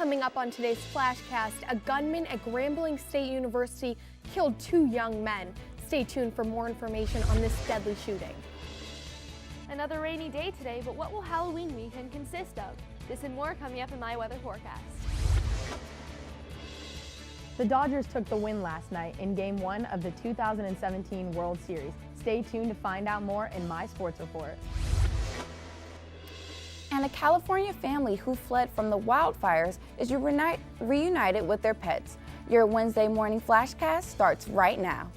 Coming up on today's Flashcast, a gunman at Grambling State University killed 2 young men. Stay tuned for more information on this deadly shooting. Another rainy day today, but what will Halloween weekend consist of? This and more coming up in my weather forecast. The Dodgers took the win last night in Game 1 of the 2017 World Series. Stay tuned to find out more in my sports report. And a California family who fled from the wildfires is reunited with their pets. Your Wednesday morning Flashcast starts right now.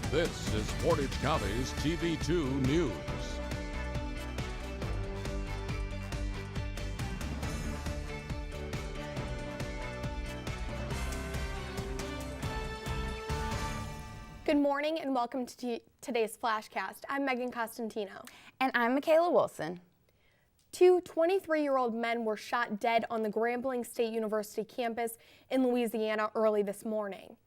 This is Portage County's TV2 News. Good morning and welcome to today's Flashcast. I'm Megan Costantino. And I'm Michaela Wilson. 2 23-year-old men were shot dead on the Grambling State University campus in Louisiana early this morning.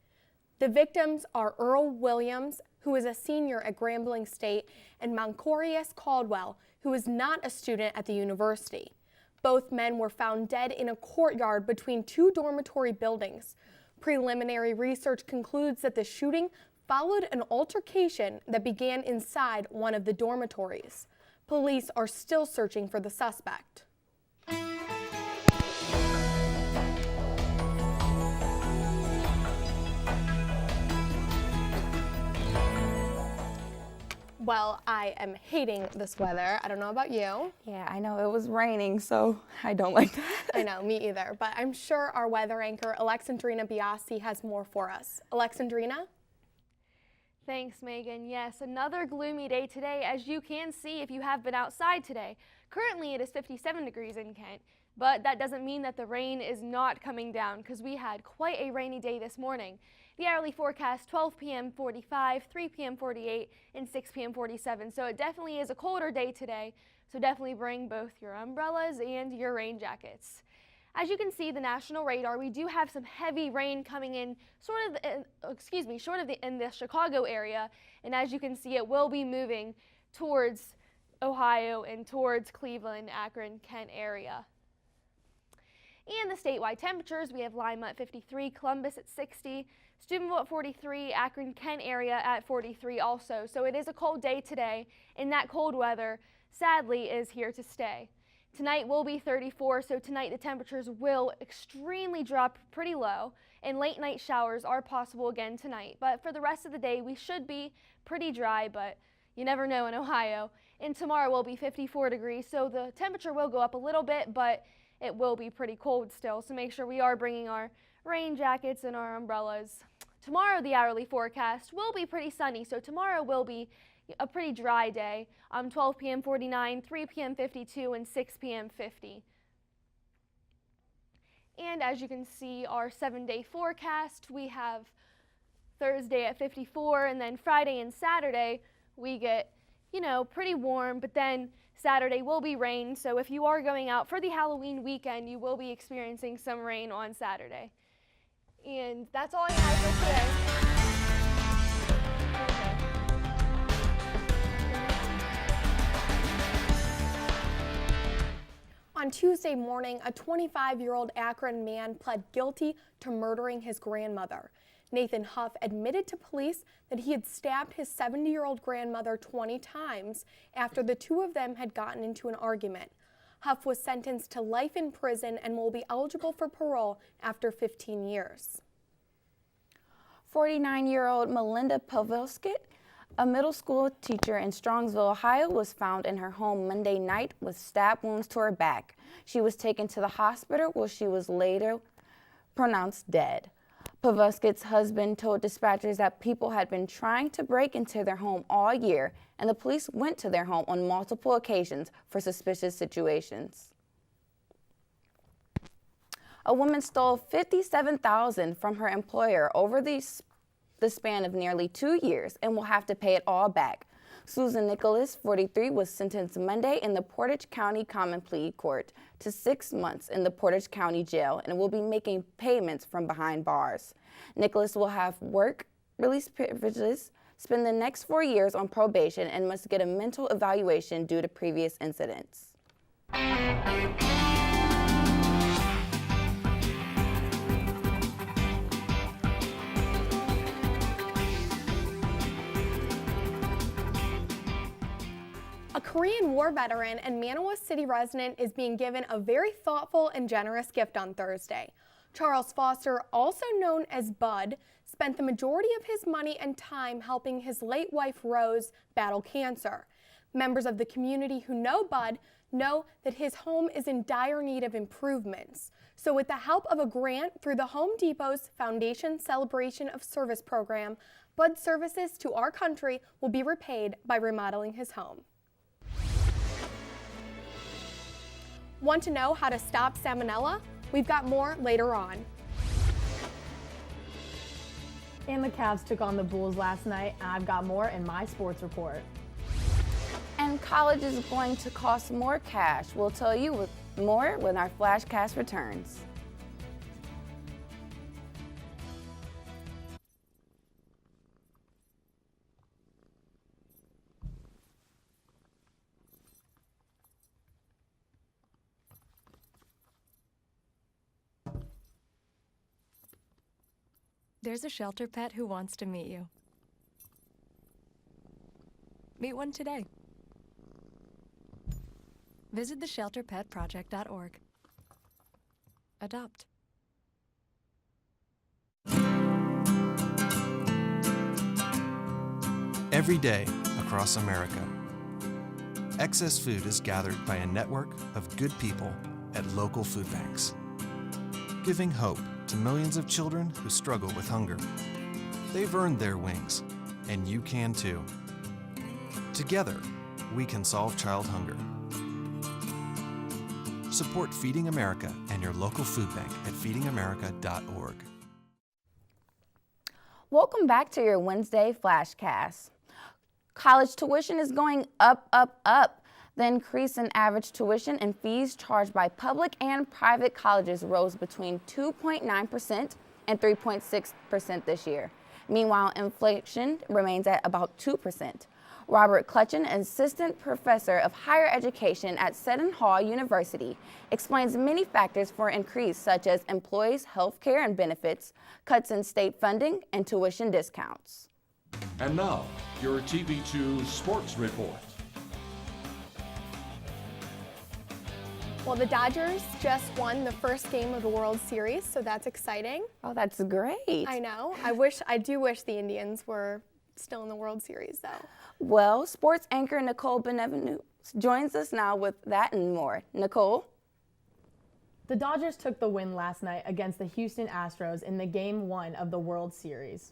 The victims are Earl Williams, who is a senior at Grambling State, and Moncorius Caldwell, who is not a student at the university. Both men were found dead in a courtyard between 2 dormitory buildings. Preliminary research concludes that the shooting followed an altercation that began inside one of the dormitories. Police are still searching for the suspect. Well, I am hating this weather. I don't know about you. Yeah, I know it was raining, so I don't like that. I know, me either. But I'm sure our weather anchor, Alexandrina Biasi, has more for us. Alexandrina? Thanks, Megan. Yes, another gloomy day today, as you can see if you have been outside today. Currently, it is 57 degrees in Kent, but that doesn't mean that the rain is not coming down because we had quite a rainy day this morning. The hourly forecast, 12 p.m. 45, 3 p.m. 48, and 6 p.m. 47. So it definitely is a colder day today, so definitely bring both your umbrellas and your rain jackets. As you can see, the national radar, we do have some heavy rain coming in in the Chicago area. And as you can see, it will be moving towards Ohio and towards Cleveland, Akron, Kent area. And the statewide temperatures, we have Lima at 53, Columbus at 60, Steubenville at 43, Akron, Kent area at 43 also. So it is a cold day today, and that cold weather, sadly, is here to stay. Tonight will be 34, so tonight the temperatures will extremely drop pretty low, and late night showers are possible again tonight. But for the rest of the day, we should be pretty dry, but you never know in Ohio. And tomorrow will be 54 degrees, so the temperature will go up a little bit, but it will be pretty cold still, so make sure we are bringing our rain jackets and our umbrellas. Tomorrow, the hourly forecast will be pretty sunny, so tomorrow will be a pretty dry day. 12 p.m. 49, 3 p.m. 52, and 6 p.m. 50. And as you can see, our 7-day forecast, we have Thursday at 54, and then Friday and Saturday, we get, pretty warm, but then Saturday will be rain, so if you are going out for the Halloween weekend, you will be experiencing some rain on Saturday. And that's all I have for today. On Tuesday morning, a 25-year-old Akron man pled guilty to murdering his grandmother. Nathan Huff admitted to police that he had stabbed his 70-year-old grandmother 20 times after the two of them had gotten into an argument. Huff was sentenced to life in prison and will be eligible for parole after 15 years. 49-year-old Melinda Pavelskit, a middle school teacher in Strongsville, Ohio, was found in her home Monday night with stab wounds to her back. She was taken to the hospital where she was later pronounced dead. Pavelskit's husband told dispatchers that people had been trying to break into their home all year, and the police went to their home on multiple occasions for suspicious situations. A woman stole $57,000 from her employer over the span of nearly 2 years and will have to pay it all back. Susan Nicholas, 43, was sentenced Monday in the Portage County Common Pleas Court to 6 months in the Portage County Jail and will be making payments from behind bars. Nicholas will have work release privileges, spend the next 4 years on probation, and must get a mental evaluation due to previous incidents. A Korean War veteran and Manawa City resident is being given a very thoughtful and generous gift on Thursday. Charles Foster, also known as Bud, spent the majority of his money and time helping his late wife Rose battle cancer. Members of the community who know Bud know that his home is in dire need of improvements. So with the help of a grant through the Home Depot's Foundation Celebration of Service program, Bud's services to our country will be repaid by remodeling his home. Want to know how to stop salmonella? We've got more later on. And the Cavs took on the Bulls last night, and I've got more in my sports report. And college is going to cost more cash. We'll tell you more when our Flashcast returns. There's a shelter pet who wants to meet you. Meet one today. Visit theshelterpetproject.org. Adopt. Every day across America, excess food is gathered by a network of good people at local food banks, giving hope to millions of children who struggle with hunger. They've earned their wings, and you can too. Together, we can solve child hunger. Support Feeding America and your local food bank at feedingamerica.org. Welcome back to your Wednesday Flashcast. College tuition is going up, up, up. The increase in average tuition and fees charged by public and private colleges rose between 2.9% and 3.6% this year. Meanwhile, inflation remains at about 2%. Robert Clutchin, an assistant professor of higher education at Seton Hall University, explains many factors for increase, such as employees' health care and benefits, cuts in state funding, and tuition discounts. And now, your TV2 Sports Report. Well, the Dodgers just won the first game of the World Series, so that's exciting. Oh, that's great. I know. I do wish the Indians were still in the World Series, though. Well, sports anchor Nicole Benevenus joins us now with that and more. Nicole? The Dodgers took the win last night against the Houston Astros in the Game 1 of the World Series.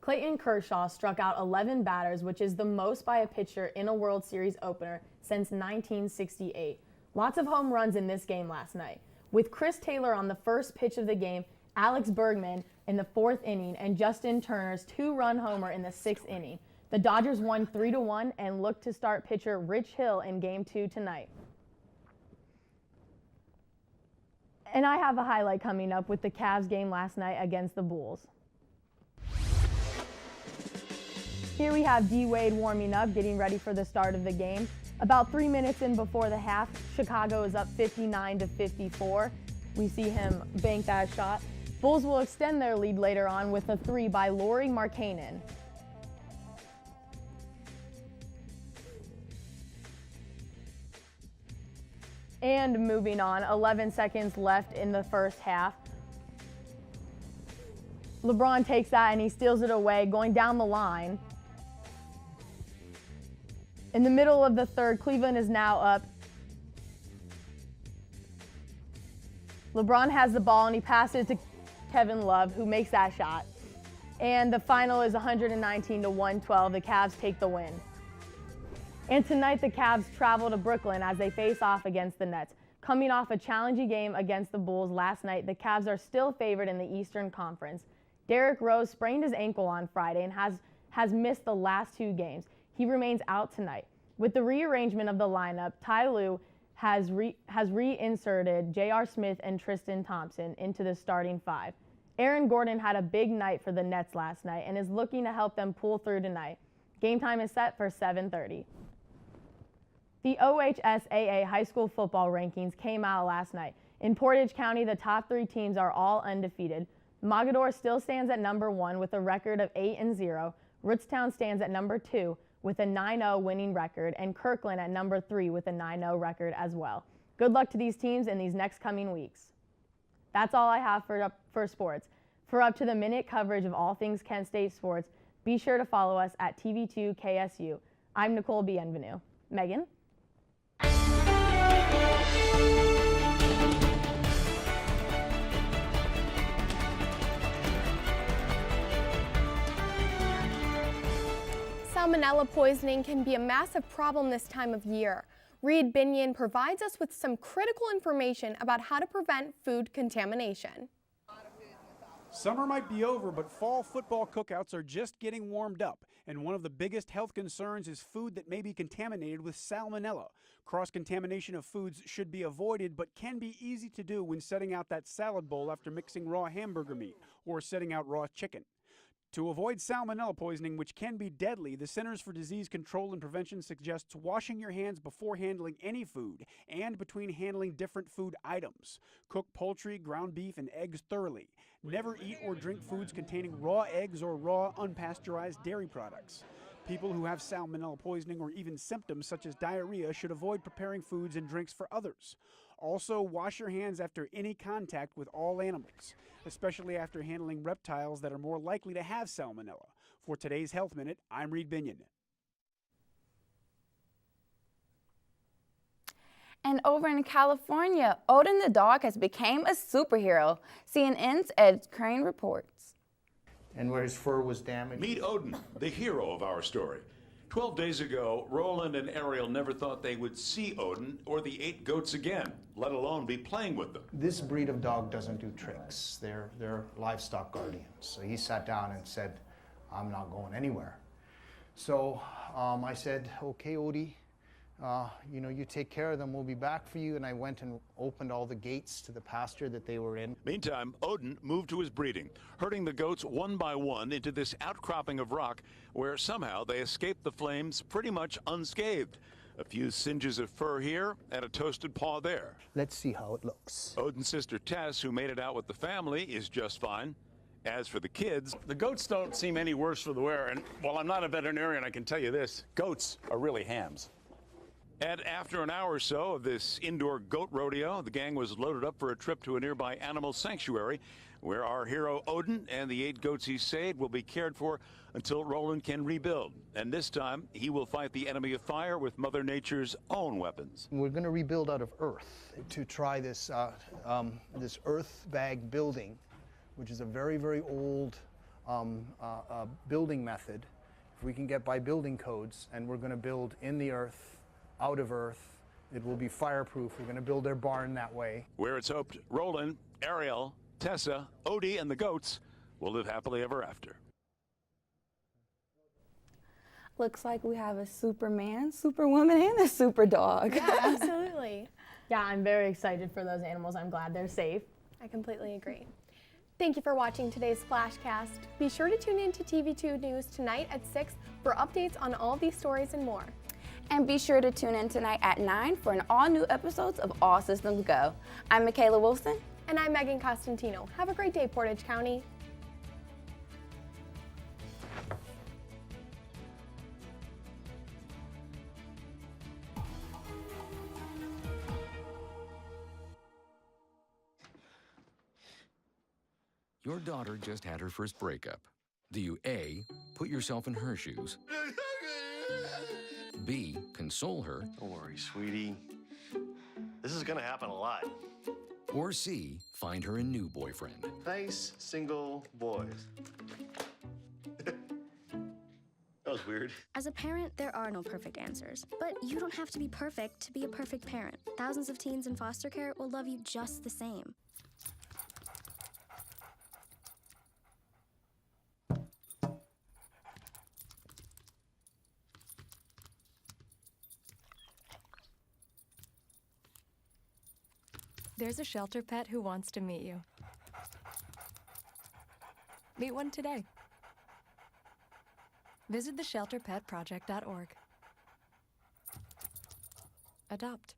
Clayton Kershaw struck out 11 batters, which is the most by a pitcher in a World Series opener since 1968. Lots of home runs in this game last night, with Chris Taylor on the first pitch of the game, Alex Bergman in the 4th inning, and Justin Turner's 2-run homer in the 6th inning. The Dodgers won 3-1 and look to start pitcher Rich Hill in Game 2 tonight. And I have a highlight coming up with the Cavs game last night against the Bulls. Here we have D-Wade warming up, getting ready for the start of the game. About 3 minutes in before the half, Chicago is up 59-54. We see him bank that shot. Bulls will extend their lead later on with a 3 by Lauri Markkanen. And moving on, 11 seconds left in the first half. LeBron takes that and he steals it away, going down the line. In the middle of the third, Cleveland is now up. LeBron has the ball and he passes to Kevin Love, who makes that shot. And the final is 119-112. The Cavs take the win. And tonight the Cavs travel to Brooklyn as they face off against the Nets. Coming off a challenging game against the Bulls last night, the Cavs are still favored in the Eastern Conference. Derrick Rose sprained his ankle on Friday and has missed the last 2 games. He remains out tonight. With the rearrangement of the lineup, Ty Lue has reinserted J.R. Smith and Tristan Thompson into the starting 5. Aaron Gordon had a big night for the Nets last night and is looking to help them pull through tonight. Game time is set for 7:30. The OHSAA high school football rankings came out last night. In Portage County, the top 3 teams are all undefeated. Mogador still stands at number 1 with a record of 8-0. Rootstown stands at number 2 with a 9-0 winning record, and Kirkland at number 3 with a 9-0 record as well. Good luck to these teams in these next coming weeks. That's all I have for sports. For up-to-the-minute coverage of all things Kent State sports, be sure to follow us at TV2 KSU. I'm Nicole Bienvenu. Megan? Salmonella poisoning can be a massive problem this time of year. Reed Binion provides us with some critical information about how to prevent food contamination. Summer might be over, but fall football cookouts are just getting warmed up. And one of the biggest health concerns is food that may be contaminated with salmonella. Cross-contamination of foods should be avoided, but can be easy to do when setting out that salad bowl after mixing raw hamburger meat or setting out raw chicken. To avoid salmonella poisoning, which can be deadly, the Centers for Disease Control and Prevention suggests washing your hands before handling any food and between handling different food items. Cook poultry, ground beef, and eggs thoroughly. Never eat or drink foods containing raw eggs or raw unpasteurized dairy products. People who have salmonella poisoning or even symptoms such as diarrhea should avoid preparing foods and drinks for others. Also, wash your hands after any contact with all animals, especially after handling reptiles that are more likely to have salmonella. For today's Health Minute, I'm Reed Binion. And over in California, Odin the dog has become a superhero. CNN's Ed Crane reports. And where his fur was damaged. Meet Odin, the hero of our story. 12 days ago, Roland and Ariel never thought they would see Odin or the 8 goats again, let alone be playing with them. This breed of dog doesn't do tricks. They're livestock guardians. So he sat down and said, I'm not going anywhere. So I said, okay, Odie, you take care of them, we'll be back for you. And I went and opened all the gates to the pasture that they were in. Meantime, Odin moved to his breeding, herding the goats one by one into this outcropping of rock where somehow they escaped the flames pretty much unscathed. A few singes of fur here and a toasted paw there. Let's see how it looks. Odin's sister Tess, who made it out with the family, is just fine. As for the kids, the goats don't seem any worse for the wear. And while I'm not a veterinarian, I can tell you this, goats are really hams. And after an hour or so of this indoor goat rodeo, the gang was loaded up for a trip to a nearby animal sanctuary where our hero Odin and the 8 goats he saved will be cared for until Roland can rebuild. And this time, he will fight the enemy of fire with Mother Nature's own weapons. We're going to rebuild out of earth to try this, this earth bag building, which is a very, very old building method. If we can get by building codes, and we're going to build in the earth, out of earth, it will be fireproof. We're going to build their barn that way. Where it's hoped Roland, Ariel, Tessa, Odie, and the goats will live happily ever after. Looks like we have a Superman, Superwoman, and a super dog. Yeah, absolutely. Yeah, I'm very excited for those animals. I'm glad they're safe. I completely agree. Thank you for watching today's Flashcast. Be sure to tune in to TV2 News tonight at 6 for updates on all these stories and more. And be sure to tune in tonight at 9 for an all-new episodes of All Systems Go. I'm Michaela Wilson. And I'm Megan Costantino. Have a great day, Portage County. Your daughter just had her first breakup. Do you A, put yourself in her shoes? B, console her? Don't worry, sweetie. This is gonna happen a lot. Or C, find her a new boyfriend? Nice, single boys. That was weird. As a parent, there are no perfect answers. But you don't have to be perfect to be a perfect parent. Thousands of teens in foster care will love you just the same. There's a shelter pet who wants to meet you. Meet one today. Visit theshelterpetproject.org. Adopt.